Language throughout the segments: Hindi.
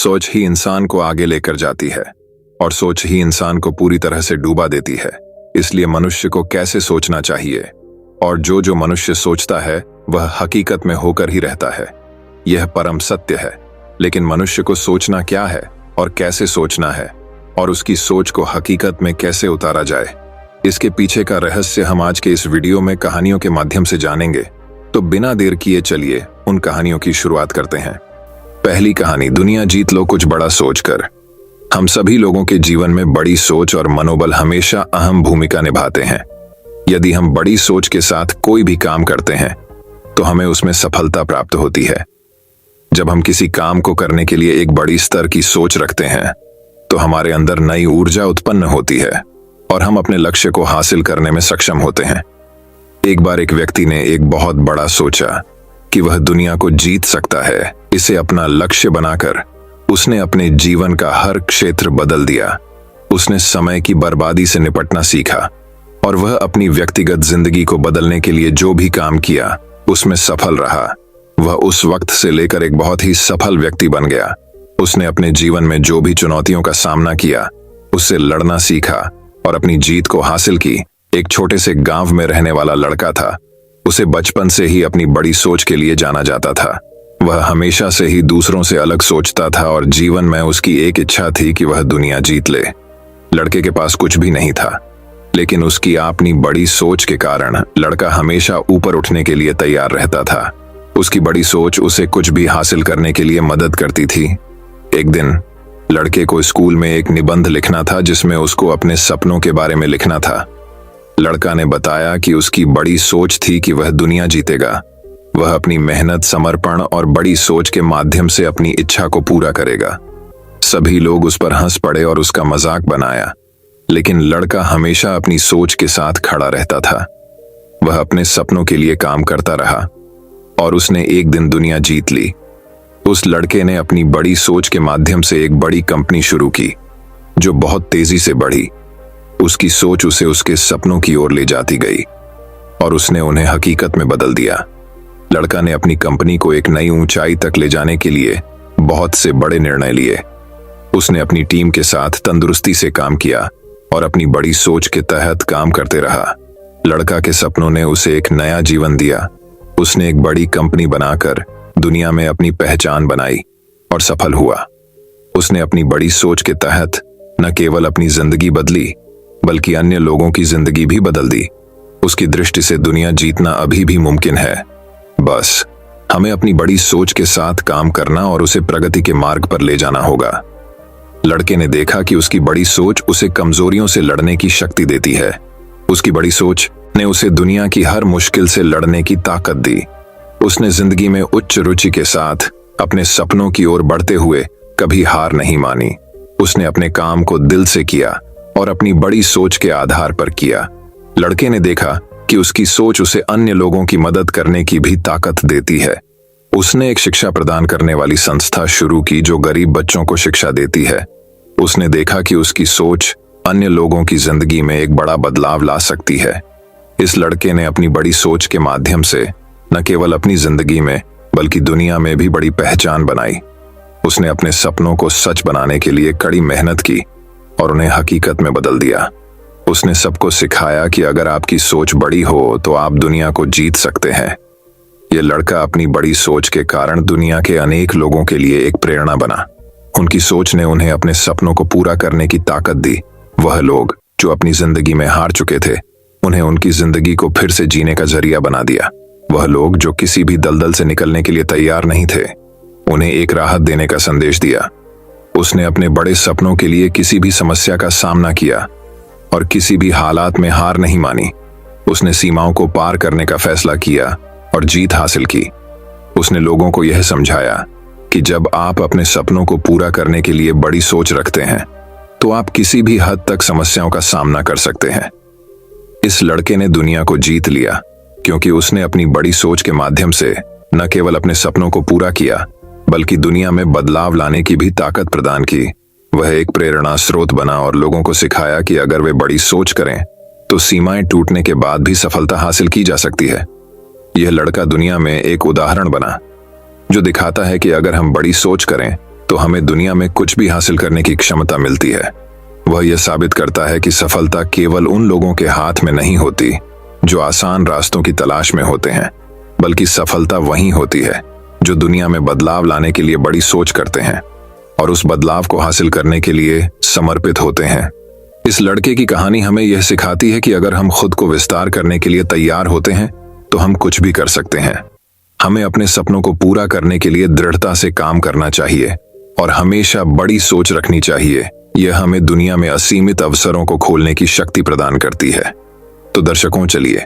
सोच ही इंसान को आगे लेकर जाती है और सोच ही इंसान को पूरी तरह से डूबा देती है। इसलिए मनुष्य को कैसे सोचना चाहिए, और जो जो मनुष्य सोचता है वह हकीकत में होकर ही रहता है। यह परम सत्य है। लेकिन मनुष्य को सोचना क्या है और कैसे सोचना है, और उसकी सोच को हकीकत में कैसे उतारा जाए, इसके पीछे का रहस्य हम आज के इस वीडियो में कहानियों के माध्यम से जानेंगे। तो बिना देर किए चलिए उन कहानियों की शुरुआत करते हैं। पहली कहानी, दुनिया जीत लो कुछ बड़ा सोचकर। हम सभी लोगों के जीवन में बड़ी सोच और मनोबल हमेशा अहम भूमिका निभाते हैं। यदि हम बड़ी सोच के साथ कोई भी काम करते हैं तो हमें उसमें सफलता प्राप्त होती है। जब हम किसी काम को करने के लिए एक बड़ी स्तर की सोच रखते हैं तो हमारे अंदर नई ऊर्जा उत्पन्न होती है और हम अपने लक्ष्य को हासिल करने में सक्षम होते हैं। एक बार एक व्यक्ति ने एक बहुत बड़ा सोचा कि वह दुनिया को जीत सकता है। इसे अपना लक्ष्य बनाकर उसने अपने जीवन का हर क्षेत्र बदल दिया। उसने समय की बर्बादी से निपटना सीखा और वह अपनी व्यक्तिगत जिंदगी को बदलने के लिए जो भी काम किया उसमें सफल रहा। वह उस वक्त से लेकर एक बहुत ही सफल व्यक्ति बन गया। उसने अपने जीवन में जो भी चुनौतियों का सामना किया उससे लड़ना सीखा और अपनी जीत को हासिल की। एक छोटे से गांव में रहने वाला लड़का था। उसे बचपन से ही अपनी बड़ी सोच के लिए जाना जाता था। वह हमेशा से ही दूसरों से अलग सोचता था और जीवन में उसकी एक इच्छा थी कि वह दुनिया जीत ले। लड़के के पास कुछ भी नहीं था, लेकिन उसकी अपनी बड़ी सोच के कारण लड़का हमेशा ऊपर उठने के लिए तैयार रहता था। उसकी बड़ी सोच उसे कुछ भी हासिल करने के लिए मदद करती थी। एक दिन लड़के को स्कूल में एक निबंध लिखना था जिसमें उसको अपने सपनों के बारे में लिखना था। लड़का ने बताया कि उसकी बड़ी सोच थी कि वह दुनिया जीतेगा। वह अपनी मेहनत, समर्पण और बड़ी सोच के माध्यम से अपनी इच्छा को पूरा करेगा। सभी लोग उस पर हंस पड़े और उसका मजाक बनाया, लेकिन लड़का हमेशा अपनी सोच के साथ खड़ा रहता था। वह अपने सपनों के लिए काम करता रहा और उसने एक दिन दुनिया जीत ली। उस लड़के ने अपनी बड़ी सोच के माध्यम से एक बड़ी कंपनी शुरू की जो बहुत तेजी से बढ़ी। उसकी सोच उसे उसके सपनों की ओर ले जाती गई और उसने उन्हें हकीकत में बदल दिया। लड़का ने अपनी कंपनी को एक नई ऊंचाई तक ले जाने के लिए बहुत से बड़े निर्णय लिए। उसने अपनी टीम के साथ तंदुरुस्ती से काम किया और अपनी बड़ी सोच के तहत काम करते रहा। लड़का के सपनों ने उसे एक नया जीवन दिया। उसने एक बड़ी कंपनी बनाकर दुनिया में अपनी पहचान बनाई और सफल हुआ। उसने अपनी बड़ी सोच के तहत न केवल अपनी जिंदगी बदली बल्कि अन्य लोगों की जिंदगी भी बदल दी। उसकी दृष्टि से दुनिया जीतना अभी भी मुमकिन है। बस हमें अपनी बड़ी सोच के साथ काम करना और उसे प्रगति के मार्ग पर ले जाना होगा। लड़के ने देखा कि उसकी बड़ी सोच उसे कमजोरियों से लड़ने की शक्ति देती है। उसकी बड़ी सोच ने उसे दुनिया की हर मुश्किल से लड़ने की ताकत दी। उसने जिंदगी में उच्च रुचि के साथ अपने सपनों की ओर बढ़ते हुए कभी हार नहीं मानी। उसने अपने काम को दिल से किया और अपनी बड़ी सोच के आधार पर किया। लड़के ने देखा कि उसकी सोच उसे अन्य लोगों की मदद करने की भी ताकत देती है। उसने एक शिक्षा प्रदान करने वाली संस्था शुरू की जो गरीब बच्चों को शिक्षा देती है। उसने देखा कि उसकी सोच अन्य लोगों की जिंदगी में एक बड़ा बदलाव ला सकती है। इस लड़के ने अपनी बड़ी सोच के माध्यम से न केवल अपनी जिंदगी में बल्कि दुनिया में भी बड़ी पहचान बनाई। उसने अपने सपनों को सच बनाने के लिए कड़ी मेहनत की और उन्हें हकीकत में बदल दिया। उसने सबको सिखाया कि अगर आपकी सोच बड़ी हो तो आप दुनिया को जीत सकते हैं। यह लड़का अपनी बड़ी सोच के कारण दुनिया के अनेक लोगों के लिए एक प्रेरणा बना। उनकी सोच ने उन्हें अपने सपनों को पूरा करने की ताकत दी। वह लोग जो अपनी जिंदगी में हार चुके थे उन्हें उनकी जिंदगी को फिर से जीने का जरिया बना दिया। वह लोग जो किसी भी दलदल से निकलने के लिए तैयार नहीं थे उन्हें एक राहत देने का संदेश दिया। उसने अपने बड़े सपनों के लिए किसी भी समस्या का सामना किया और किसी भी हालात में हार नहीं मानी। उसने सीमाओं को पार करने का फैसला किया और जीत हासिल की। उसने लोगों को यह समझाया कि जब आप अपने सपनों को पूरा करने के लिए बड़ी सोच रखते हैं तो आप किसी भी हद तक समस्याओं का सामना कर सकते हैं। इस लड़के ने दुनिया को जीत लिया क्योंकि उसने अपनी बड़ी सोच के माध्यम से न केवल अपने सपनों को पूरा किया बल्कि दुनिया में बदलाव लाने की भी ताकत प्रदान की। वह एक प्रेरणा स्रोत बना और लोगों को सिखाया कि अगर वे बड़ी सोच करें तो सीमाएं टूटने के बाद भी सफलता हासिल की जा सकती है। यह लड़का दुनिया में एक उदाहरण बना जो दिखाता है कि अगर हम बड़ी सोच करें तो हमें दुनिया में कुछ भी हासिल करने की क्षमता मिलती है। वह यह साबित करता है कि सफलता केवल उन लोगों के हाथ में नहीं होती जो आसान रास्तों की तलाश में होते हैं, बल्कि सफलता वही होती है जो दुनिया में बदलाव लाने के लिए बड़ी सोच करते हैं और उस बदलाव को हासिल करने के लिए समर्पित होते हैं। इस लड़के की कहानी हमें यह सिखाती है कि अगर हम खुद को विस्तार करने के लिए तैयार होते हैं तो हम कुछ भी कर सकते हैं। हमें अपने सपनों को पूरा करने के लिए दृढ़ता से काम करना चाहिए और हमेशा बड़ी सोच रखनी चाहिए। यह हमें दुनिया में असीमित अवसरों को खोलने की शक्ति प्रदान करती है। तो दर्शकों, चलिए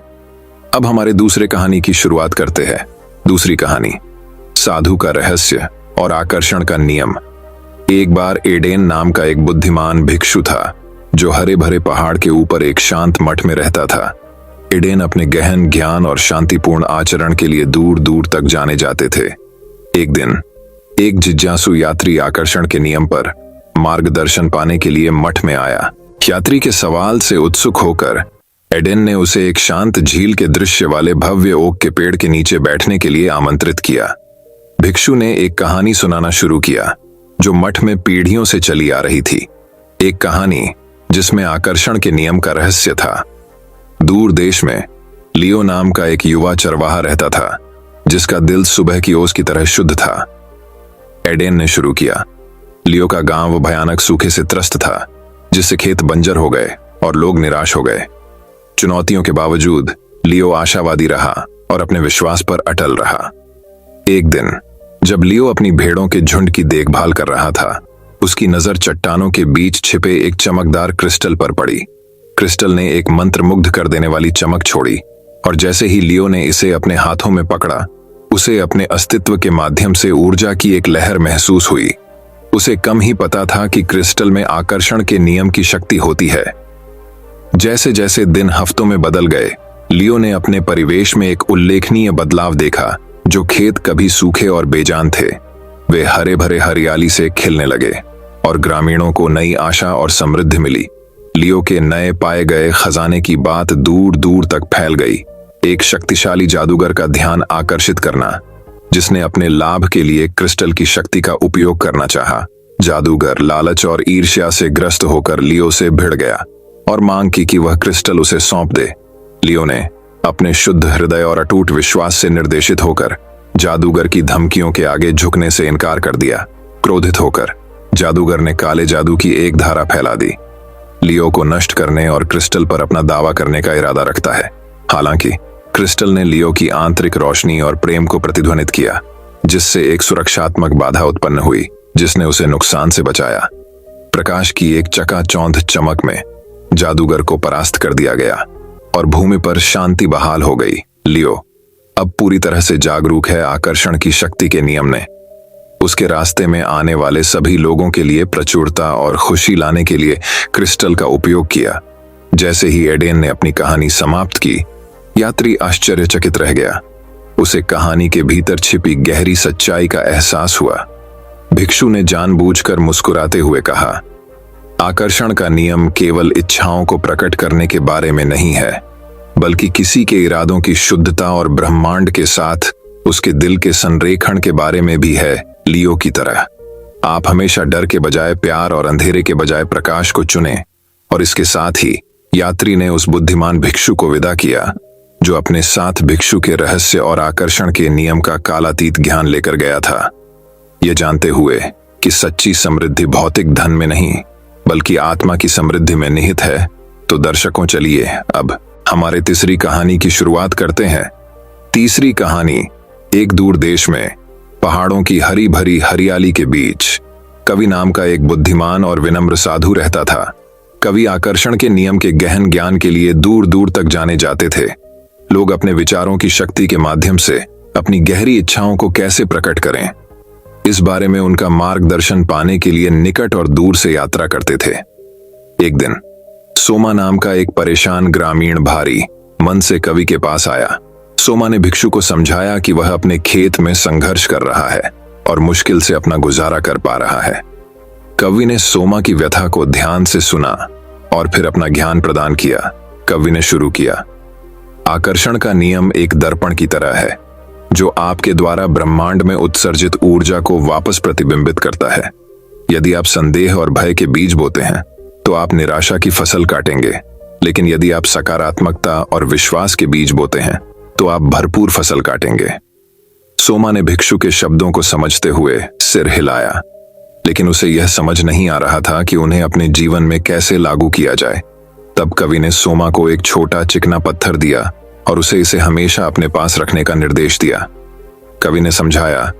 अब हमारे दूसरे कहानी की शुरुआत करते हैं। दूसरी कहानी, साधु का रहस्य और आकर्षण का नियम। एक बार एडेन नाम का एक बुद्धिमान भिक्षु था जो हरे भरे पहाड़ के ऊपर एक शांत मठ में रहता था। एडेन अपने गहन ज्ञान और शांतिपूर्ण आचरण के लिए दूर दूर तक जाने जाते थे। एक दिन एक जिज्ञासु यात्री आकर्षण के नियम पर मार्गदर्शन पाने के लिए मठ में आया। यात्री के सवाल से उत्सुक होकर एडेन ने उसे एक शांत झील के दृश्य वाले भव्य ओक के पेड़ के नीचे बैठने के लिए आमंत्रित किया। भिक्षु ने एक कहानी सुनाना शुरू किया जो मठ में पीढ़ियों से चली आ रही थी। एक कहानी जिसमें आकर्षण के नियम का रहस्य था। दूर देश में लियो नाम का एक युवा चरवाहा रहता था जिसका दिल सुबह की ओस की तरह शुद्ध था। एडेन ने शुरू किया। लियो का गांव भयानक सूखे से त्रस्त था जिससे खेत बंजर हो गए और लोग निराश हो गए। चुनौतियों के बावजूद लियो आशावादी रहा और अपने विश्वास पर अटल रहा। एक दिन जब लियो अपनी भेड़ों के झुंड की देखभाल कर रहा था, उसकी नजर चट्टानों के बीच छिपे एक चमकदार क्रिस्टल पर पड़ी। क्रिस्टल ने एक मंत्रमुग्ध कर देने वाली चमक छोड़ी और जैसे ही लियो ने इसे अपने हाथों में पकड़ा, उसे अपने अस्तित्व के माध्यम से ऊर्जा की एक लहर महसूस हुई। उसे कम ही पता था कि क्रिस्टल में आकर्षण के नियम की शक्ति होती है। जैसे जैसे दिन हफ्तों में बदल गए, लियो ने अपने परिवेश में एक उल्लेखनीय बदलाव देखा। जो खेत कभी सूखे और बेजान थे, वे हरे भरे हरियाली से खिलने लगे और ग्रामीणों को नई आशा और समृद्धि मिली। लियो के नए पाए गए खजाने की बात दूर दूर तक फैल गई। एक शक्तिशाली जादूगर का ध्यान आकर्षित करना, जिसने अपने लाभ के लिए क्रिस्टल की शक्ति का उपयोग करना चाहा। जादूगर लालच और ईर्ष्या से ग्रस्त होकर लियो से भिड़ गया और मांग की कि वह क्रिस्टल उसे सौंप दे। लियो ने अपने शुद्ध हृदय और अटूट विश्वास से निर्देशित होकर जादूगर की धमकियों के आगे झुकने से इनकार कर दिया। क्रोधित होकर जादूगर ने काले जादू की एक धारा फैला दी। लियो को नष्ट करने और क्रिस्टल पर अपना दावा करने का इरादा रखता है। हालांकि क्रिस्टल ने लियो की आंतरिक रोशनी और प्रेम को प्रतिध्वनित किया, जिससे एक सुरक्षात्मक बाधा उत्पन्न हुई जिसने उसे नुकसान से बचाया। प्रकाश की एक चकाचौंध चमक में जादूगर को परास्त कर दिया गया और भूमि पर शांति बहाल हो गई। लियो अब पूरी तरह से जागरूक है आकर्षण की शक्ति के नियम ने उसके रास्ते में आने वाले सभी लोगों के लिए प्रचुरता और खुशी लाने के लिए क्रिस्टल का उपयोग किया। जैसे ही एडेन ने अपनी कहानी समाप्त की, यात्री आश्चर्यचकित रह गया। उसे कहानी के भीतर छिपी गहरी सच्चाई का एहसास हुआ। भिक्षु ने जानबूझकर मुस्कुराते हुए कहा, आकर्षण का नियम केवल इच्छाओं को प्रकट करने के बारे में नहीं है, बल्कि किसी के इरादों की शुद्धता और ब्रह्मांड के साथ उसके दिल के संरेखण के बारे में भी है। लियो की तरह आप हमेशा डर के बजाय प्यार और अंधेरे के बजाय प्रकाश को चुनें। और इसके साथ ही यात्री ने उस बुद्धिमान भिक्षु को विदा किया जो अपने साथ भिक्षु के रहस्य और आकर्षण के नियम का कालातीत ज्ञान लेकर गया था, ये जानते हुए कि सच्ची समृद्धि भौतिक धन में नहीं बल्कि आत्मा की समृद्धि में निहित है। तो दर्शकों, चलिए अब हमारे तीसरी कहानी की शुरुआत करते हैं। तीसरी कहानी, एक दूर देश में पहाड़ों की हरी भरी हरियाली के बीच कवि नाम का एक बुद्धिमान और विनम्र साधु रहता था। कवि आकर्षण के नियम के गहन ज्ञान के लिए दूर दूर तक जाने जाते थे। लोग अपने विचारों की शक्ति के माध्यम से अपनी गहरी इच्छाओं को कैसे प्रकट करें, इस बारे में उनका मार्गदर्शन पाने के लिए निकट और दूर से यात्रा करते थे। एक दिन सोमा नाम का एक परेशान ग्रामीण भारी मन से कवि के पास आया। सोमा ने भिक्षु को समझाया कि वह अपने खेत में संघर्ष कर रहा है और मुश्किल से अपना गुजारा कर पा रहा है। कवि ने सोमा की व्यथा को ध्यान से सुना और फिर अपना ज्ञान प्रदान किया। कवि ने शुरू किया, आकर्षण का नियम एक दर्पण की तरह है जो आपके द्वारा ब्रह्मांड में उत्सर्जित ऊर्जा को वापस प्रतिबिंबित करता है। यदि आप संदेह और भय के बीज बोते हैं तो आप निराशा की फसल काटेंगे, लेकिन यदि आप सकारात्मकता और विश्वास के बीज बोते हैं तो आप भरपूर फसल काटेंगे। सोमा ने भिक्षु के शब्दों को समझते हुए सिर हिलाया, लेकिन उसे यह समझ नहीं आ रहा था कि उन्हें अपने जीवन में कैसे लागू किया जाए। तब कवि ने सोमा को एक छोटा चिकना पत्थर दिया और उसे इसे हमेशा अपने पास रखने का निर्देश दिया। कवि ने समझाया,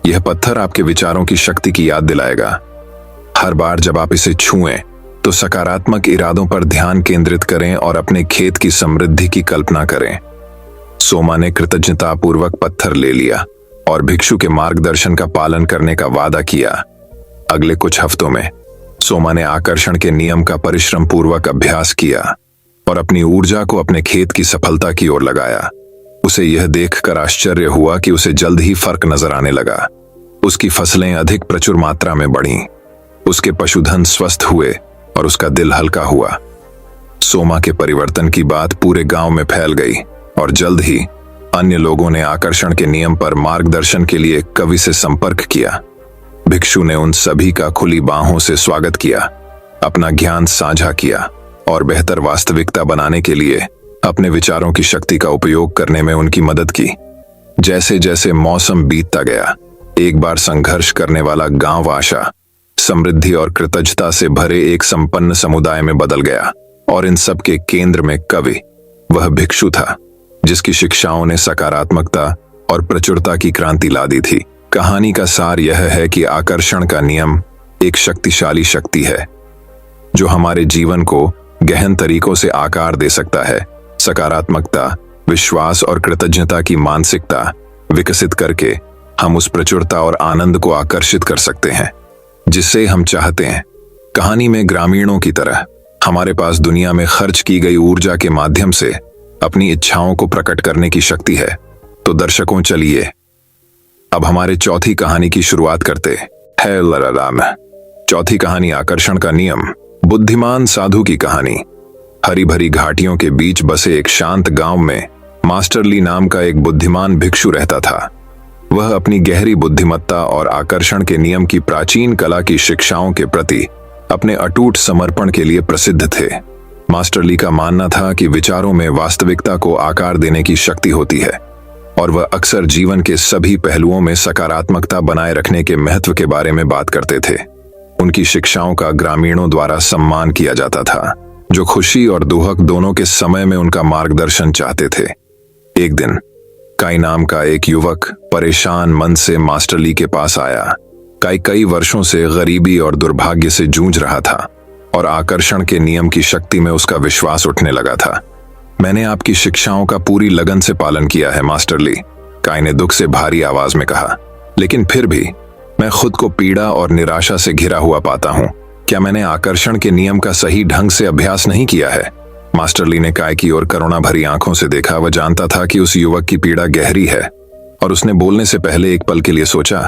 यह पत्थर आपके विचारों की शक्ति की याद दिलाएगा। हर बार जब आप इसे छुएं तो सकारात्मक इरादों पर ध्यान केंद्रित करें और अपने खेत की समृद्धि की कल्पना करें। सोमा ने कृतज्ञतापूर्वक पत्थर ले लिया और भिक्षु के मार्गदर्शन का पालन करने का वादा किया। अगले कुछ हफ्तों में सोमा ने आकर्षण के नियम का परिश्रम पूर्वक अभ्यास किया और अपनी ऊर्जा को अपने खेत की सफलता की ओर लगाया। उसे यह देखकर आश्चर्य हुआ कि उसे जल्द ही फर्क नजर आने लगा। उसकी फसलें अधिक प्रचुर मात्रा में बढ़ीं, उसके पशुधन स्वस्थ हुए और उसका दिल हल्का हुआ। सोमा के परिवर्तन की बात पूरे गांव में फैल गई और जल्द ही अन्य लोगों ने आकर्षण के नियम पर मार्गदर्शन के लिए कवि से संपर्क किया। भिक्षु ने उन सभी का खुली बाहों से स्वागत किया, अपना ज्ञान साझा किया और बेहतर वास्तविकता बनाने के लिए अपने विचारों की शक्ति का उपयोग करने में उनकी मदद की। जैसे जैसे मौसम बीतता गया, एक बार संघर्ष करने वाला गांव आशा, समृद्धि और कृतज्ञता से भरे एक संपन्न समुदाय में बदल गया और इन सब के केंद्र में कवि, वह भिक्षु था जिसकी शिक्षाओं ने सकारात्मकता और प्रचुरता की क्रांति ला दी थी। कहानी का सार यह है कि आकर्षण का नियम एक शक्तिशाली शक्ति है जो हमारे जीवन को गहन तरीकों से आकार दे सकता है। सकारात्मकता, विश्वास और कृतज्ञता की मानसिकता विकसित करके हम उस प्रचुरता और आनंद को आकर्षित कर सकते हैं जिससे हम चाहते हैं। कहानी में ग्रामीणों की तरह हमारे पास दुनिया में खर्च की गई ऊर्जा के माध्यम से अपनी इच्छाओं को प्रकट करने की शक्ति है। तो दर्शकों, चलिए अब हमारे चौथी कहानी की शुरुआत करते हैं। लराराम। चौथी कहानी, आकर्षण का नियम। बुद्धिमान साधु की कहानी। हरी भरी घाटियों के बीच बसे एक शांत गांव में मास्टर ली नाम का एक बुद्धिमान भिक्षु रहता था। वह अपनी गहरी बुद्धिमत्ता और आकर्षण के नियम की प्राचीन कला की शिक्षाओं के प्रति अपने अटूट समर्पण के लिए प्रसिद्ध थे। मास्टर ली का मानना था कि विचारों में वास्तविकता को आकार देने की शक्ति होती है और वह अक्सर जीवन के सभी पहलुओं में सकारात्मकता बनाए रखने के महत्व के बारे में बात करते थे। उनकी शिक्षाओं का ग्रामीणों द्वारा सम्मान किया जाता था, जो खुशी और दुहक दोनों के समय में उनका मार्गदर्शन चाहते थे। एक दिन काई नाम का एक युवक परेशान मन से मास्टर ली के पास आया। काई कई वर्षों से गरीबी और दुर्भाग्य से जूझ रहा था और आकर्षण के नियम की शक्ति में उसका विश्वास उठने लगा था। मैंने आपकी शिक्षाओं का पूरी लगन से पालन किया है मास्टर ली, काई ने दुख से भारी आवाज में कहा, लेकिन फिर भी मैं खुद को पीड़ा और निराशा से घिरा हुआ पाता हूँ। क्या मैंने आकर्षण के नियम का सही ढंग से अभ्यास नहीं किया है? मास्टर ली ने काई की ओर करुणा भरी आंखों से देखा। वह जानता था कि उस युवक की पीड़ा गहरी है और उसने बोलने से पहले एक पल के लिए सोचा,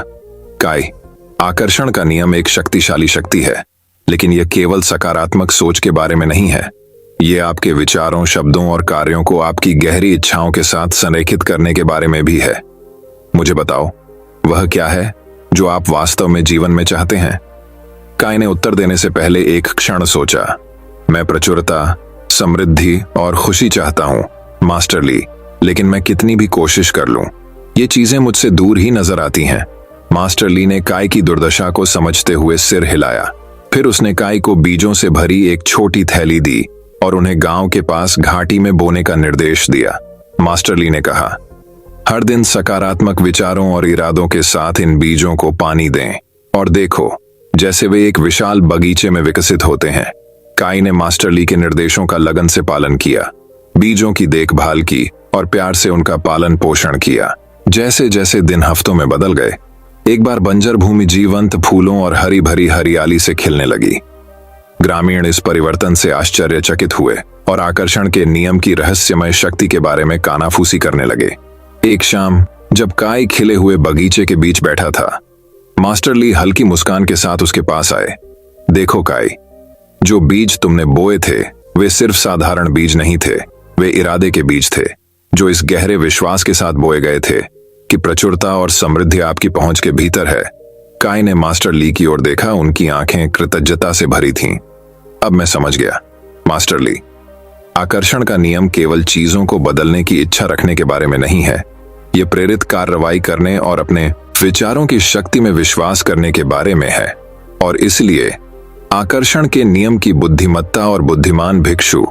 काई, आकर्षण का नियम एक शक्तिशाली शक्ति है, लेकिन यह केवल सकारात्मक सोच के बारे में नहीं है। ये आपके विचारों, शब्दों और कार्यों को आपकी गहरी इच्छाओं के साथ संरेखित करने के बारे में भी है। मुझे बताओ, वह क्या है जो आप वास्तव में जीवन में चाहते हैं? काई ने उत्तर देने से पहले एक क्षण सोचा। मैं प्रचुरता, समृद्धि और खुशी चाहता हूँ मास्टर ली, लेकिन मैं कितनी भी कोशिश कर लूं, ये चीजें मुझसे दूर ही नजर आती हैं। मास्टर ली ने काई की दुर्दशा को समझते हुए सिर हिलाया। फिर उसने काई को बीजों से भरी एक छोटी थैली दी और उन्हें गांव के पास घाटी में बोने का निर्देश दिया। मास्टर ली ने कहा, हर दिन सकारात्मक विचारों और इरादों के साथ इन बीजों को पानी दें और देखो जैसे वे एक विशाल बगीचे में विकसित होते हैं। काई ने मास्टर ली के निर्देशों का लगन से पालन किया, बीजों की देखभाल की और प्यार से उनका पालन पोषण किया। जैसे जैसे दिन हफ्तों में बदल गए, एक बार बंजर भूमि जीवंत फूलों और हरी भरी हरियाली से खिलने लगी। ग्रामीण इस परिवर्तन से आश्चर्यचकित हुए और आकर्षण के नियम की रहस्यमय शक्ति के बारे में कानाफूसी करने लगे। एक शाम जब काई खिले हुए बगीचे के बीच बैठा था, मास्टर ली हल्की मुस्कान के साथ उसके पास आए। देखो काई, जो बीज तुमने बोए थे वे सिर्फ साधारण बीज नहीं थे, वे इरादे के बीज थे जो इस गहरे विश्वास के साथ बोए गए थे कि प्रचुरता और समृद्धि आपकी पहुंच के भीतर है। काई ने मास्टर ली की ओर देखा। उनकी आंखें कृतज्ञता से भरी थीं। अब मैं समझ गया मास्टर ली, आकर्षण का नियम केवल चीजों को बदलने की इच्छा रखने के बारे में नहीं है। ये प्रेरित कार्रवाई करने और अपने विचारों की शक्ति में विश्वास करने के बारे में है। और इसलिए आकर्षण के नियम की बुद्धिमत्ता और बुद्धिमान भिक्षु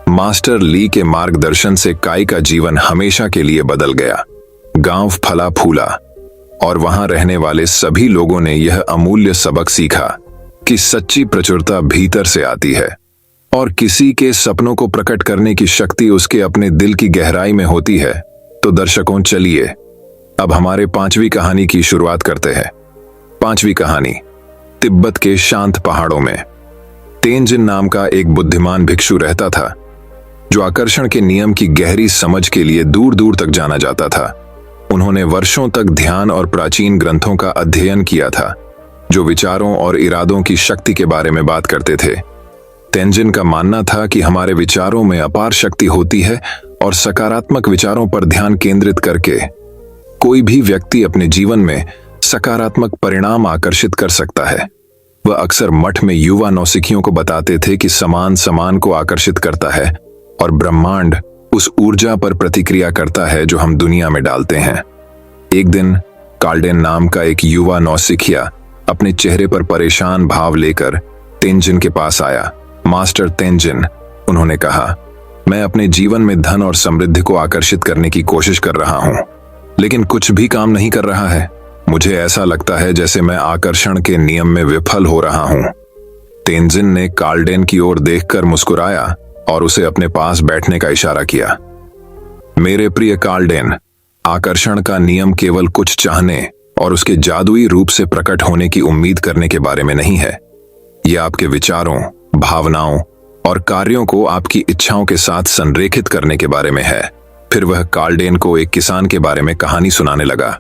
मास्टर ली के मार्गदर्शन से काई का जीवन हमेशा के लिए बदल गया। गांव फला फूला और वहां रहने वाले सभी लोगों ने यह अमूल्य सबक सीखा कि सच्ची प्रचुरता भीतर से आती है और किसी के सपनों को प्रकट करने की शक्ति उसके अपने दिल की गहराई में होती है। तो दर्शकों, चलिए अब हमारे 5वीं कहानी की शुरुआत करते हैं। 5वीं कहानी, तिब्बत के शांत पहाड़ों में। तेंजिन नाम का एक बुद्धिमान भिक्षु रहता था, जो आकर्षण के नियम की गहरी समझ के लिए दूर दूर तक जाना जाता था। उन्होंने वर्षों तक ध्यान और प्राचीन ग्रंथों का अध्ययन किया था, जो विचारों और इरादों की शक्ति के बारे में बात करते थे। तेंजिन का मानना था कि हमारे विचारों में अपार शक्ति होती है और सकारात्मक विचारों पर ध्यान केंद्रित करके कोई भी व्यक्ति अपने जीवन में सकारात्मक परिणाम आकर्षित कर सकता है। वह अक्सर मठ में युवा नौसिखियों को बताते थे कि समान समान को आकर्षित करता है और ब्रह्मांड उस ऊर्जा पर प्रतिक्रिया करता है जो हम दुनिया में डालते हैं। एक दिन कार्लडेन नाम का एक युवा नौसिखिया अपने चेहरे पर परेशान भाव लेकर तेंजिन के पास आया। मास्टर तेंजिन, उन्होंने कहा, मैं अपने जीवन में धन और समृद्धि को आकर्षित करने की कोशिश कर रहा हूं, लेकिन कुछ भी काम नहीं कर रहा है। मुझे ऐसा लगता है जैसे मैं आकर्षण के नियम में विफल हो रहा हूं। तेंजिन ने कार्लडेन की ओर देखकर मुस्कुराया और उसे अपने पास बैठने का इशारा किया। मेरे प्रिय कार्लडेन, आकर्षण का नियम केवल कुछ चाहने और उसके जादुई रूप से प्रकट होने की उम्मीद करने के बारे में नहीं है। यह आपके विचारों, भावनाओं और कार्यों को आपकी इच्छाओं के साथ संरेखित करने के बारे में है। फिर वह कार्लडेन को एक किसान के बारे में कहानी सुनाने लगा,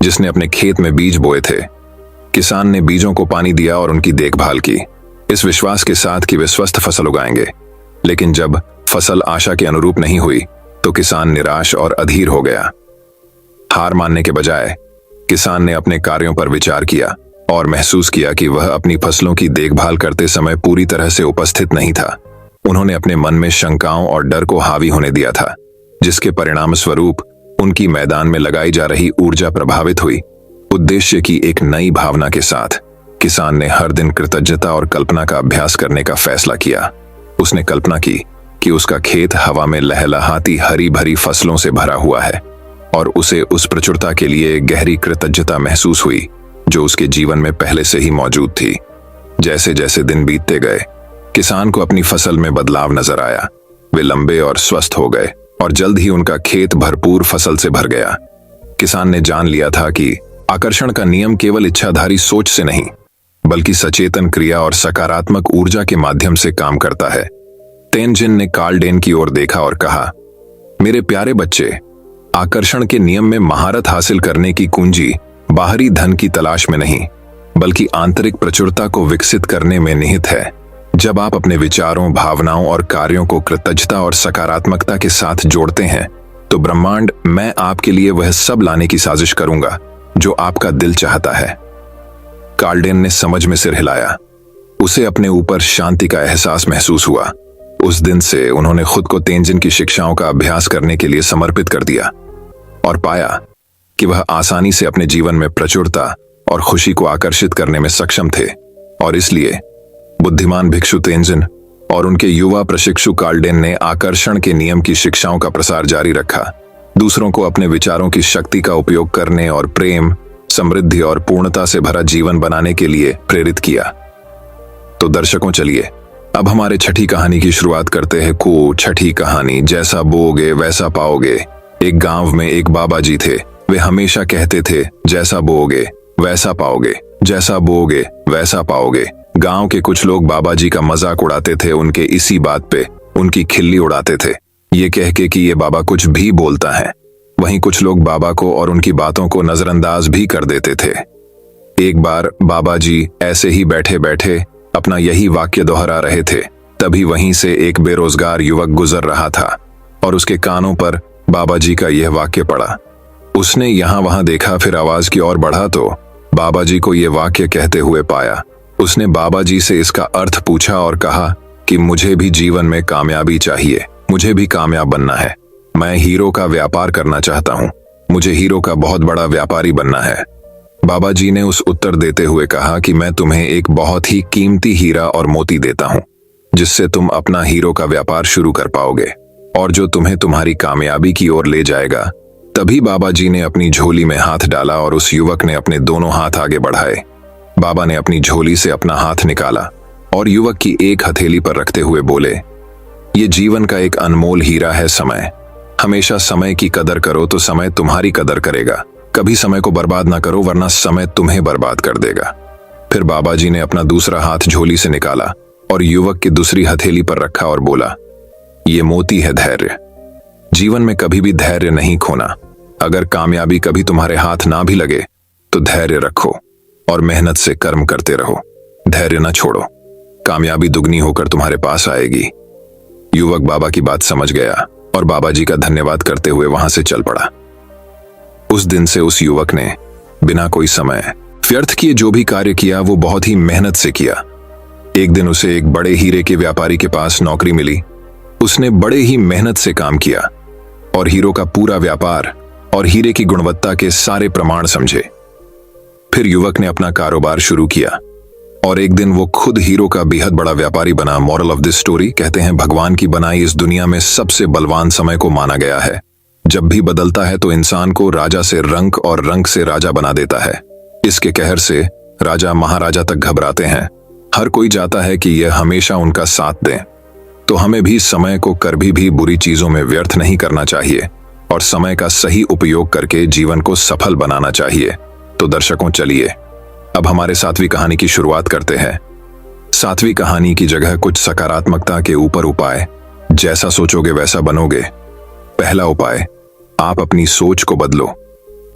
जिसने अपने खेत में बीज बोए थे। किसान ने बीजों को पानी दिया और उनकी देखभाल की, इस विश्वास के साथ कि वे स्वस्थ फसल उगाएंगे। लेकिन जब फसल आशा के अनुरूप नहीं हुई तो किसान निराश और अधीर हो गया। हार मानने के बजाय किसान ने अपने कार्यों पर विचार किया और महसूस किया कि वह अपनी फसलों की देखभाल करते समय पूरी तरह से उपस्थित नहीं था। उन्होंने अपने मन में शंकाओं और डर को हावी होने दिया था, जिसके परिणाम स्वरूप उनकी मैदान में लगाई जा रही ऊर्जा प्रभावित हुई। उद्देश्य की एक नई भावना के साथ किसान ने हर दिन कृतज्ञता और कल्पना का अभ्यास करने का फैसला किया। उसने कल्पना की कि उसका खेत हवा में लहलहाती हरी भरी फसलों से भरा हुआ है और उसे उस प्रचुरता के लिए गहरी कृतज्ञता महसूस हुई जो उसके जीवन में पहले से ही मौजूद थी। जैसे जैसे दिन बीतते गए, किसान को अपनी फसल में बदलाव नजर आया। वे लंबे और स्वस्थ हो गए और जल्द ही उनका खेत भरपूर फसल से भर गया। किसान ने जान लिया था कि आकर्षण का नियम केवल इच्छाधारी सोच से नहीं, बल्कि सचेतन क्रिया और सकारात्मक ऊर्जा के माध्यम से काम करता है। तेंजिन ने कार्लडेन की ओर देखा और कहा, मेरे प्यारे बच्चे, आकर्षण के नियम में महारत हासिल करने की कुंजी बाहरी धन की तलाश में नहीं, बल्कि आंतरिक प्रचुरता को विकसित करने में निहित है। जब आप अपने विचारों, भावनाओं और कार्यों को कृतज्ञता और सकारात्मकता के साथ जोड़ते हैं, तो ब्रह्मांड मैं आपके लिए वह सब लाने की साजिश करूंगा जो आपका दिल चाहता है। कार्लडेन ने समझ में सिर हिलाया। उसे अपने ऊपर शांति का एहसास महसूस हुआ। उस दिन से उन्होंने खुद को तेंजिन की शिक्षाओं का अभ्यास करने के लिए समर्पित कर दिया और पाया कि वह आसानी से अपने जीवन में प्रचुरता और खुशी को आकर्षित करने में सक्षम थे। और इसलिए बुद्धिमान भिक्षु तेंजिन और उनके युवा प्रशिक्षु कार्लडेन ने आकर्षण के नियम की शिक्षाओं का प्रसार जारी रखा, दूसरों को अपने विचारों की शक्ति का उपयोग करने और प्रेम, समृद्धि और पूर्णता से भरा जीवन बनाने के लिए प्रेरित किया। तो दर्शकों, चलिए अब हमारे छठी कहानी की शुरुआत करते हैं। छठी कहानी, जैसा बोओगे वैसा पाओगे। एक गांव में एक बाबा जी थे। वे हमेशा कहते थे, जैसा बोओगे वैसा पाओगे, जैसा बोओगे वैसा पाओगे। गांव के कुछ लोग बाबा जी का मजाक उड़ाते थे। उनके इसी बात पे उनकी खिल्ली उड़ाते थे, ये कह के कि ये बाबा कुछ भी बोलता है। वहीं कुछ लोग बाबा को और उनकी बातों को नजरअंदाज भी कर देते थे। एक बार बाबा जी ऐसे ही बैठे बैठे अपना यही वाक्य दोहरा रहे थे। तभी वहीं से एक बेरोजगार युवक गुजर रहा था और उसके कानों पर बाबा जी का यह वाक्य पड़ा। उसने यहाँ वहां देखा, फिर आवाज की ओर बढ़ा तो बाबा जी को ये वाक्य कहते हुए पाया। उसने बाबा जी से इसका अर्थ पूछा और कहा कि मुझे भी जीवन में कामयाबी चाहिए, मुझे भी कामयाब बनना है। मैं हीरो का व्यापार करना चाहता हूँ, मुझे हीरो का बहुत बड़ा व्यापारी बनना है। बाबा जी ने उस उत्तर देते हुए कहा कि मैं तुम्हें एक बहुत ही कीमती हीरा और मोती देता हूँ, जिससे तुम अपना हीरो का व्यापार शुरू कर पाओगे और जो तुम्हें तुम्हारी कामयाबी की ओर ले जाएगा। तभी बाबा जी ने अपनी झोली में हाथ डाला और उस युवक ने अपने दोनों हाथ आगे बढ़ाए। बाबा ने अपनी झोली से अपना हाथ निकाला और युवक की एक हथेली पर रखते हुए बोले, ये जीवन का एक अनमोल हीरा है समय। हमेशा समय की कदर करो तो समय तुम्हारी कदर करेगा। कभी समय को बर्बाद ना करो, वरना समय तुम्हें बर्बाद कर देगा। फिर बाबा जी ने अपना दूसरा हाथ झोली से निकाला और युवक की दूसरी हथेली पर रखा और बोला, ये मोती है धैर्य। जीवन में कभी भी धैर्य नहीं खोना। अगर कामयाबी कभी तुम्हारे हाथ ना भी लगे तो धैर्य रखो और मेहनत से कर्म करते रहो। धैर्य न छोड़ो, कामयाबी दुगनी होकर तुम्हारे पास आएगी। युवक बाबा की बात समझ गया और बाबा जी का धन्यवाद करते हुए वहां से चल पड़ा। उस दिन से उस युवक ने बिना कोई समय व्यर्थ किए जो भी कार्य किया वो बहुत ही मेहनत से किया। एक दिन उसे एक बड़े हीरे के व्यापारी के पास नौकरी मिली। उसने बड़े ही मेहनत से काम किया और हीरो का पूरा व्यापार और हीरे की गुणवत्ता के सारे प्रमाण समझे। फिर युवक ने अपना कारोबार शुरू किया और एक दिन वो खुद हीरो का बेहद बड़ा व्यापारी बना। मॉरल ऑफ दिस स्टोरी, कहते हैं भगवान की बनाई इस दुनिया में सबसे बलवान समय को माना गया है। जब भी बदलता है तो इंसान को राजा से रंक और रंक से राजा बना देता है। इसके कहर से राजा महाराजा तक घबराते हैं। हर कोई चाहता है कि यह हमेशा उनका साथ दें। तो हमें भी समय को कभी भी बुरी चीजों में व्यर्थ नहीं करना चाहिए और समय का सही उपयोग करके जीवन को सफल बनाना चाहिए। तो दर्शकों, चलिए अब हमारे 7वीं कहानी की शुरुआत करते हैं। 7वीं कहानी की जगह कुछ सकारात्मकता के ऊपर उपाय। जैसा सोचोगे वैसा बनोगे। पहला उपाय, आप अपनी सोच को बदलो।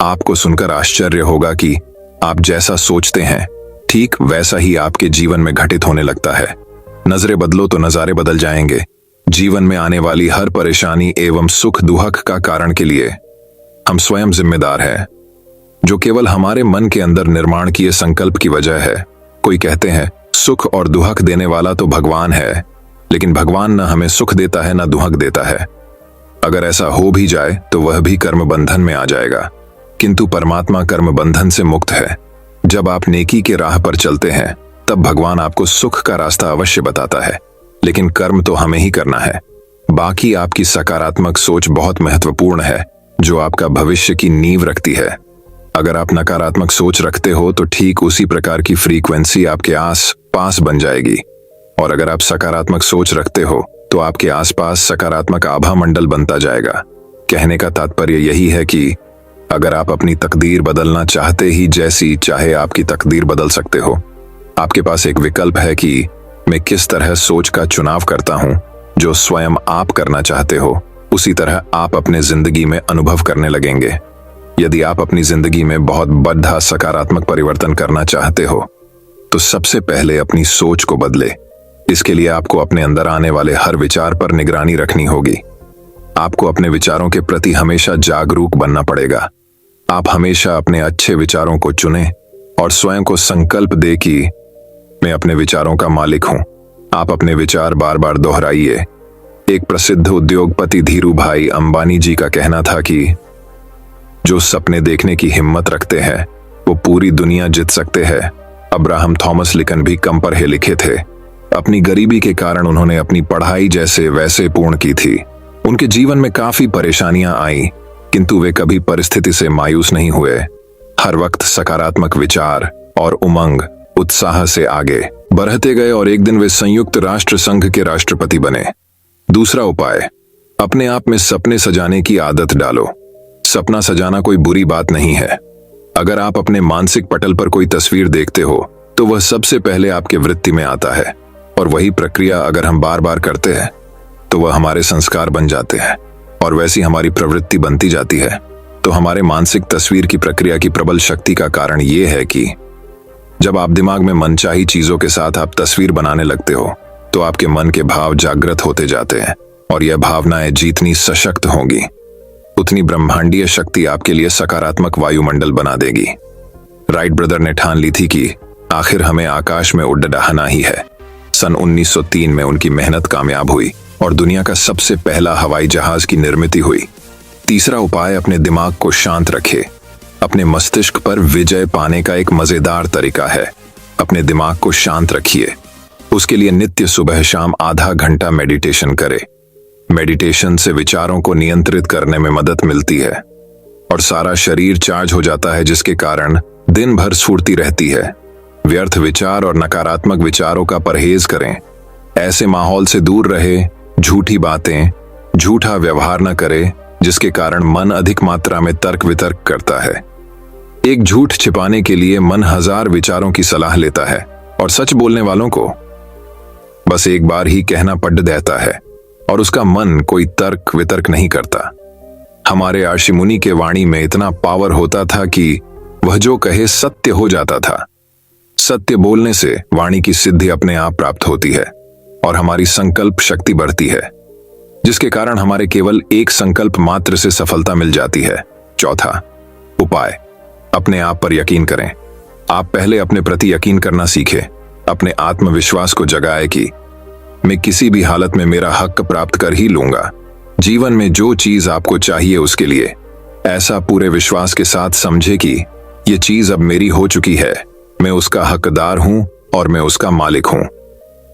आपको सुनकर आश्चर्य होगा कि आप जैसा सोचते हैं ठीक वैसा ही आपके जीवन में घटित होने लगता है। नजरें बदलो तो नजारे बदल जाएंगे। जीवन में आने वाली हर परेशानी एवं सुख दुख का कारण के लिए हम स्वयं जिम्मेदार हैं, जो केवल हमारे मन के अंदर निर्माण किए संकल्प की वजह है। कोई कहते हैं सुख और दुख देने वाला तो भगवान है, लेकिन भगवान न हमें सुख देता है न दुख देता है। अगर ऐसा हो भी जाए तो वह भी कर्म बंधन में आ जाएगा, किंतु परमात्मा कर्म बंधन से मुक्त है। जब आप नेकी के राह पर चलते हैं तब भगवान आपको सुख का रास्ता अवश्य बताता है, लेकिन कर्म तो हमें ही करना है। बाकी आपकी सकारात्मक सोच बहुत महत्वपूर्ण है, जो आपका भविष्य की नींव रखती है। अगर आप नकारात्मक सोच रखते हो तो ठीक उसी प्रकार की फ्रीक्वेंसी आपके आस पास बन जाएगी, और अगर आप सकारात्मक सोच रखते हो तो आपके आसपास सकारात्मक आभा मंडल बनता जाएगा। कहने का तात्पर्य यही है कि अगर आप अपनी तकदीर बदलना चाहते ही जैसी चाहे आपकी तकदीर बदल सकते हो। आपके पास एक विकल्प है कि मैं किस तरह सोच का चुनाव करता हूं। जो स्वयं आप करना चाहते हो उसी तरह आप अपने जिंदगी में अनुभव करने लगेंगे। यदि आप अपनी जिंदगी में बहुत बड़ा सकारात्मक परिवर्तन करना चाहते हो तो सबसे पहले अपनी सोच को बदले। इसके लिए आपको अपने अंदर आने वाले हर विचार पर निगरानी रखनी होगी। आपको अपने विचारों के प्रति हमेशा जागरूक बनना पड़ेगा। आप हमेशा अपने अच्छे विचारों को चुनें और स्वयं को संकल्प दे कि मैं अपने विचारों का मालिक हूं। आप अपने विचार बार बार दोहराइए। एक प्रसिद्ध उद्योगपति धीरू भाई अंबानी जी का कहना था कि जो सपने देखने की हिम्मत रखते हैं वो पूरी दुनिया जीत सकते हैं। अब्राहम थॉमस लिंकन भी कम पर ही लिखे थे। अपनी गरीबी के कारण उन्होंने अपनी पढ़ाई जैसे वैसे पूर्ण की थी। उनके जीवन में काफी परेशानियां आई, किंतु वे कभी परिस्थिति से मायूस नहीं हुए। हर वक्त सकारात्मक विचार और उमंग उत्साह से आगे बढ़ते गए और एक दिन वे संयुक्त राष्ट्र संघ के राष्ट्रपति बने। दूसरा उपाय, अपने आप में सपने सजाने की आदत डालो। सपना सजाना कोई बुरी बात नहीं है। अगर आप अपने मानसिक पटल पर कोई तस्वीर देखते हो तो वह सबसे पहले आपके वृत्ति में आता है, और वही प्रक्रिया अगर हम बार बार करते हैं तो वह हमारे संस्कार बन जाते हैं और वैसी हमारी प्रवृत्ति बनती जाती है। तो हमारे मानसिक तस्वीर की प्रक्रिया की प्रबल शक्ति का कारण यह है कि जब आप दिमाग में मनचाही चीजों के साथ आप तस्वीर बनाने लगते हो तो आपके मन के भाव जागृत होते जाते हैं और यह भावनाएं जितनी सशक्त होंगी उतनी ब्रह्मांडीय शक्ति आपके लिए सकारात्मक वायुमंडल बना देगी। राइट ब्रदर ने ठान ली थी कि आखिर हमें आकाश में उड़ना ही है। सन 1903 में उनकी मेहनत कामयाब हुई और दुनिया का सबसे पहला हवाई जहाज की निर्मित हुई। तीसरा उपाय, अपने दिमाग को शांत रखें। अपने मस्तिष्क पर विजय पाने का एक मजेदार तरीका है, अपने दिमाग को शांत रखिए। उसके लिए नित्य सुबह शाम आधा घंटा मेडिटेशन करें। मेडिटेशन से विचारों को नियंत्रित करने में मदद मिलती है और सारा शरीर चार्ज हो जाता है, जिसके कारण दिन भर स्फूर्ति रहती है। व्यर्थ विचार और नकारात्मक विचारों का परहेज करें। ऐसे माहौल से दूर रहे, झूठी बातें, झूठा व्यवहार न करें जिसके कारण मन अधिक मात्रा में तर्क वितर्क करता है। एक झूठ छिपाने के लिए मन 1000 विचारों की सलाह लेता है और सच बोलने वालों को बस एक बार ही कहना पड़ देता है और उसका मन कोई तर्क वितर्क नहीं करता। हमारे ऋषि मुनि के वाणी में इतना पावर होता था कि वह जो कहे सत्य हो जाता था। सत्य बोलने से वाणी की सिद्धि अपने आप प्राप्त होती है और हमारी संकल्प शक्ति बढ़ती है, जिसके कारण हमारे केवल एक संकल्प मात्र से सफलता मिल जाती है। चौथा उपाय, अपने आप पर यकीन करें। आप पहले अपने प्रति यकीन करना सीखें। अपने आत्मविश्वास को जगाएं कि मैं किसी भी हालत में मेरा हक प्राप्त कर ही लूंगा। जीवन में जो चीज आपको चाहिए उसके लिए ऐसा पूरे विश्वास के साथ समझे कि यह चीज अब मेरी हो चुकी है, मैं उसका हकदार हूं और मैं उसका मालिक हूं।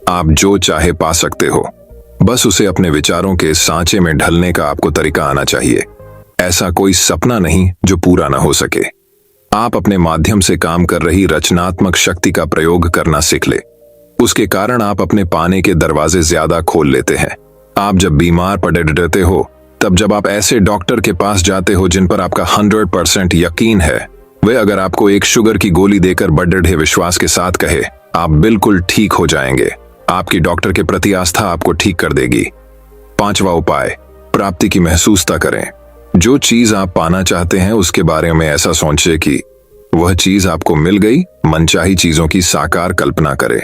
आप जो चाहे पा सकते हो, बस उसे अपने विचारों के सांचे में ढलने का आपको तरीका आना चाहिए। ऐसा कोई सपना नहीं जो पूरा ना हो सके। आप अपने माध्यम से काम कर रही रचनात्मक शक्ति का प्रयोग करना सीख ले। उसके कारण आप अपने पाने के दरवाजे ज्यादा खोल लेते हैं। आप जब बीमार पड़े रहते हो, तब जब आप ऐसे डॉक्टर के पास जाते हो जिन पर आपका 100% यकीन है, वे अगर आपको एक शुगर की गोली देकर बड़े विश्वास के साथ कहे आप बिल्कुल ठीक हो जाएंगे, आपकी डॉक्टर के प्रति आस्था आपको ठीक कर देगी। पांचवा उपाय, प्राप्ति की महसूसता करें। जो चीज आप पाना चाहते हैं उसके बारे में ऐसा सोचें कि वह चीज आपको मिल गई। मनचाही चीजों की साकार कल्पना करें।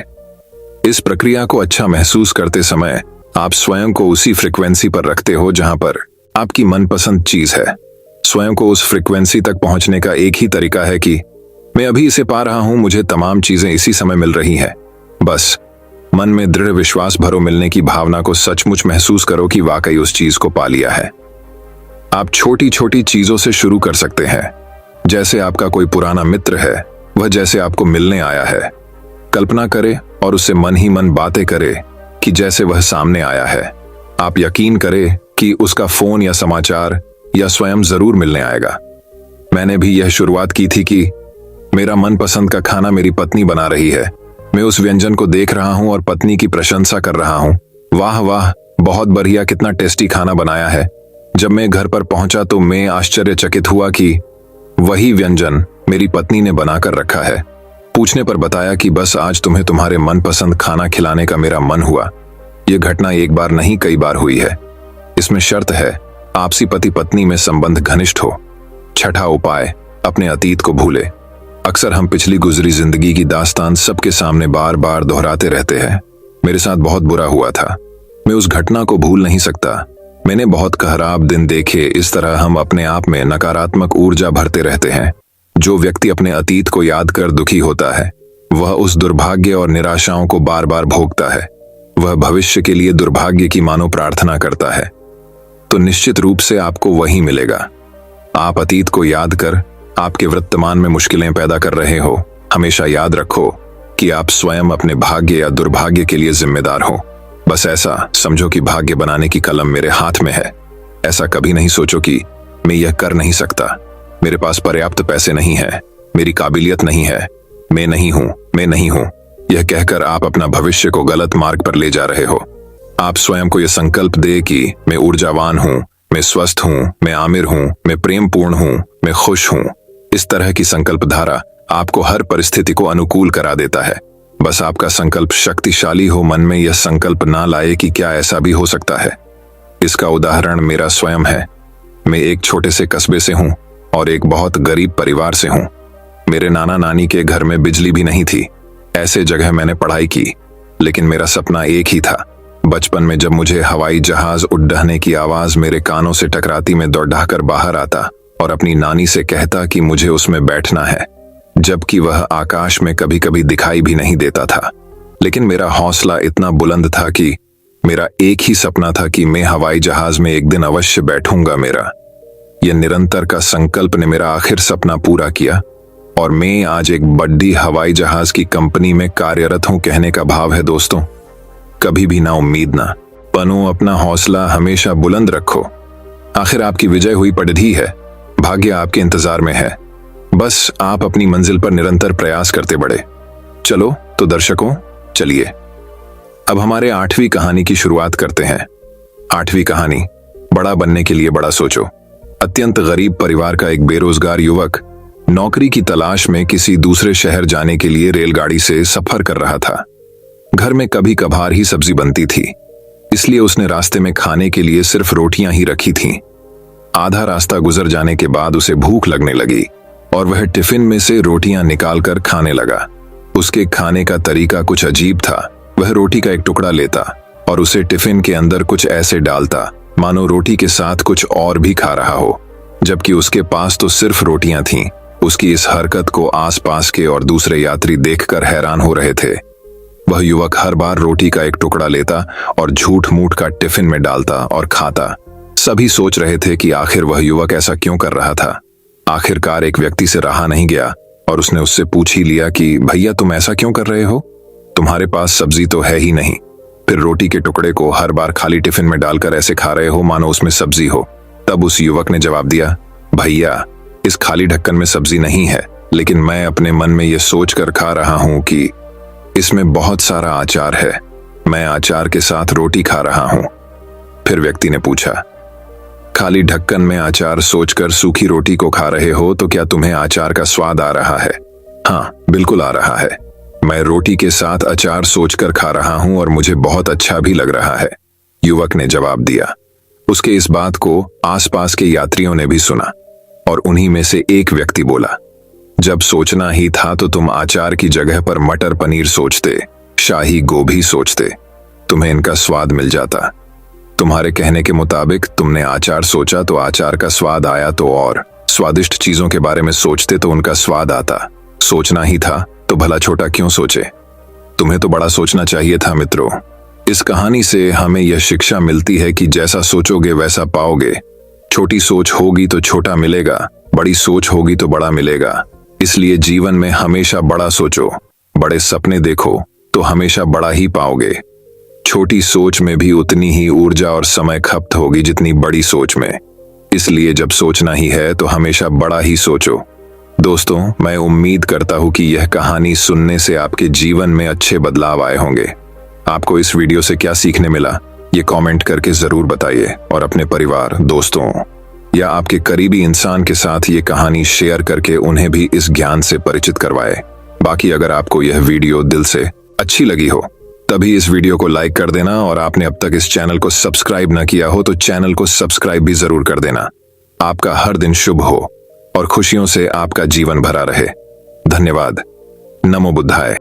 इस प्रक्रिया को अच्छा महसूस करते समय आप स्वयं को उसी फ्रीक्वेंसी पर रखते हो जहां पर आपकी मनपसंद चीज है। स्वयं को उस फ्रीक्वेंसी तक पहुंचने का एक ही तरीका है कि मैं अभी इसे पा रहा हूं, मुझे तमाम चीजें इसी समय मिल रही हैं। बस मन में दृढ़ विश्वास भरो मिलने की भावना को सचमुच महसूस करो कि वाकई उस चीज को पा लिया है। आप छोटी छोटी चीजों से शुरू कर सकते हैं। जैसे आपका कोई पुराना मित्र है, वह जैसे आपको मिलने आया है, कल्पना करें और उससे मन ही मन बातें करें कि जैसे वह सामने आया है। आप यकीन करें कि उसका फोन या समाचार या स्वयं जरूर मिलने आएगा। मैंने भी यह शुरुआत की थी कि मेरा मनपसंद का खाना मेरी पत्नी बना रही है। मैं उस व्यंजन को देख रहा हूं और पत्नी की प्रशंसा कर रहा हूं। वाह वाह, बहुत बढ़िया, कितना टेस्टी खाना बनाया है। जब मैं घर पर पहुंचा तो मैं आश्चर्यचकित हुआ कि वही व्यंजन मेरी पत्नी ने बनाकर रखा है। पूछने पर बताया कि बस आज तुम्हें तुम्हारे मनपसंद खाना खिलाने का मेरा मन हुआ। यह घटना एक बार नहीं कई बार हुई है। इसमें शर्त है आपसी पति पत्नी में संबंध घनिष्ठ हो। छठा उपाय, अपने अतीत को भूले। अक्सर हम पिछली गुजरी जिंदगी की दास्तान सबके सामने बार बार दोहराते रहते हैं। मेरे साथ बहुत बुरा हुआ था, मैं उस घटना को भूल नहीं सकता। मैंने बहुत खराब दिन देखे। इस तरह हम अपने आप में नकारात्मक ऊर्जा भरते रहते हैं। जो व्यक्ति अपने अतीत को याद कर दुखी होता है, वह उस दुर्भाग्य और निराशाओं को बार बार भोगता है। वह भविष्य के लिए दुर्भाग्य की मानो प्रार्थना करता है, तो निश्चित रूप से आपको वही मिलेगा। आप अतीत को याद कर आपके वर्तमान में मुश्किलें पैदा कर रहे हो। हमेशा याद रखो कि आप स्वयं अपने भाग्य या दुर्भाग्य के लिए जिम्मेदार हो। बस ऐसा समझो कि भाग्य बनाने की कलम मेरे हाथ में है। ऐसा कभी नहीं सोचो कि मैं यह कर नहीं सकता, मेरे पास पर्याप्त पैसे नहीं है, मेरी काबिलियत नहीं है, मैं नहीं हूं। यह कहकर आप अपना भविष्य को गलत मार्ग पर ले जा रहे हो। आप स्वयं को यह संकल्प दे कि मैं ऊर्जावान हूं, मैं स्वस्थ हूं, मैं आमिर हूं, मैं प्रेमपूर्ण हूं, मैं खुश हूं। इस तरह की संकल्प धारा आपको हर परिस्थिति को अनुकूल करा देता है। बस आपका संकल्प शक्तिशाली हो, मन में यह संकल्प ना लाए कि क्या ऐसा भी हो सकता है। इसका उदाहरण मेरा स्वयं है। मैं एक छोटे से कस्बे से हूं और एक बहुत गरीब परिवार से हूं। मेरे नाना नानी के घर में बिजली भी नहीं थी। ऐसे जगह मैंने पढ़ाई की, लेकिन मेरा सपना एक ही था, बचपन में जब मुझे हवाई जहाज उड़ने की आवाज मेरे कानों से टकराती, मैं दौड़ाकर बाहर आता और अपनी नानी से कहता कि मुझे उसमें बैठना है, जबकि वह आकाश में कभी कभी दिखाई भी नहीं देता था। लेकिन मेरा हौसला इतना बुलंद था कि मेरा एक ही सपना था कि मैं हवाई जहाज में एक दिन अवश्य बैठूंगा। मेरा यह निरंतर का संकल्प ने मेरा आखिर सपना पूरा किया और मैं आज एक बड़ी हवाई जहाज की कंपनी में कार्यरत हूं। कहने का भाव है दोस्तों, कभी भी ना उम्मीद ना बनो, अपना हौसला हमेशा बुलंद रखो। आखिर आपकी विजय हुई पड़ी है, भाग्य आपके इंतजार में है, बस आप अपनी मंजिल पर निरंतर प्रयास करते बढ़े। चलो तो दर्शकों, चलिए अब हमारे 8वीं कहानी की शुरुआत करते हैं। 8वीं कहानी, बड़ा बनने के लिए बड़ा सोचो। अत्यंत गरीब परिवार का एक बेरोजगार युवक नौकरी की तलाश में किसी दूसरे शहर जाने के लिए रेलगाड़ी से सफर कर रहा था। घर में कभी कभार ही सब्जी बनती थी, इसलिए उसने रास्ते में खाने के लिए सिर्फ रोटियां ही रखी थीं। आधा रास्ता गुजर जाने के बाद उसे भूख लगने लगी और वह टिफिन में से रोटियां निकालकर खाने लगा। उसके खाने का तरीका कुछ अजीब था। वह रोटी का एक टुकड़ा लेता और उसे टिफिन के अंदर कुछ ऐसे डालता मानो रोटी के साथ कुछ और भी खा रहा हो, जबकि उसके पास तो सिर्फ रोटियां थीं। उसकी इस हरकत को आसपास के और दूसरे यात्री देखकर हैरान हो रहे थे। वह युवक हर बार रोटी का एक टुकड़ा लेता और झूठ मूठ का टिफिन में डालता और खाता। सभी सोच रहे थे कि आखिर वह युवक ऐसा क्यों कर रहा था। आखिरकार एक व्यक्ति से रहा नहीं गया और उसने उससे पूछ ही लिया कि भैया, तुम ऐसा क्यों कर रहे हो? तुम्हारे पास सब्जी तो है ही नहीं, फिर रोटी के टुकड़े को हर बार खाली टिफिन में डालकर ऐसे खा रहे हो मानो उसमें सब्जी हो। तब उस युवक ने जवाब दिया, भैया, इस खाली ढक्कन में सब्जी नहीं है, लेकिन मैं अपने मन में यह सोचकर खा रहा हूं कि इसमें बहुत सारा अचार है, मैं अचार के साथ रोटी खा रहा हूं। फिर व्यक्ति ने पूछा, खाली ढक्कन में अचार सोचकर सूखी रोटी को खा रहे हो तो क्या तुम्हें अचार का स्वाद आ रहा है? हाँ, बिल्कुल आ रहा है। मैं रोटी के साथ अचार सोचकर खा रहा हूं और मुझे बहुत अच्छा भी लग रहा है, युवक ने जवाब दिया। उसके इस बात को आसपास के यात्रियों ने भी सुना और उन्हीं में से एक व्यक्ति बोला, जब सोचना ही था तो तुम अचार की जगह पर मटर पनीर सोचते, शाही गोभी सोचते, तुम्हें इनका स्वाद मिल जाता। तुम्हारे कहने के मुताबिक तुमने अचार सोचा तो अचार का स्वाद आया, तो और स्वादिष्ट चीजों के बारे में सोचते तो उनका स्वाद आता। सोचना ही था तो भला छोटा क्यों सोचे? तुम्हें तो बड़ा सोचना चाहिए था मित्रों। इस कहानी से हमें यह शिक्षा मिलती है कि जैसा सोचोगे वैसा पाओगे। छोटी सोच होगी तो छोटा मिलेगा, बड़ी सोच होगी तो बड़ा मिलेगा। इसलिए जीवन में हमेशा बड़ा सोचो, बड़े सपने देखो तो हमेशा बड़ा ही पाओगे। छोटी सोच में भी उतनी ही ऊर्जा और समय खपत होगी जितनी बड़ी सोच में। इसलिए जब सोचना ही है तो हमेशा बड़ा ही सोचो। दोस्तों, मैं उम्मीद करता हूं कि यह कहानी सुनने से आपके जीवन में अच्छे बदलाव आए होंगे। आपको इस वीडियो से क्या सीखने मिला, ये कमेंट करके जरूर बताइए और अपने परिवार, दोस्तों या आपके करीबी इंसान के साथ ये कहानी शेयर करके उन्हें भी इस ज्ञान से परिचित करवाए। बाकी अगर आपको यह वीडियो दिल से अच्छी लगी हो तभी इस वीडियो को लाइक कर देना और आपने अब तक इस चैनल को सब्सक्राइब न किया हो तो चैनल को सब्सक्राइब भी जरूर कर देना। आपका हर दिन शुभ हो और खुशियों से आपका जीवन भरा रहे। धन्यवाद। नमो बुद्धाय।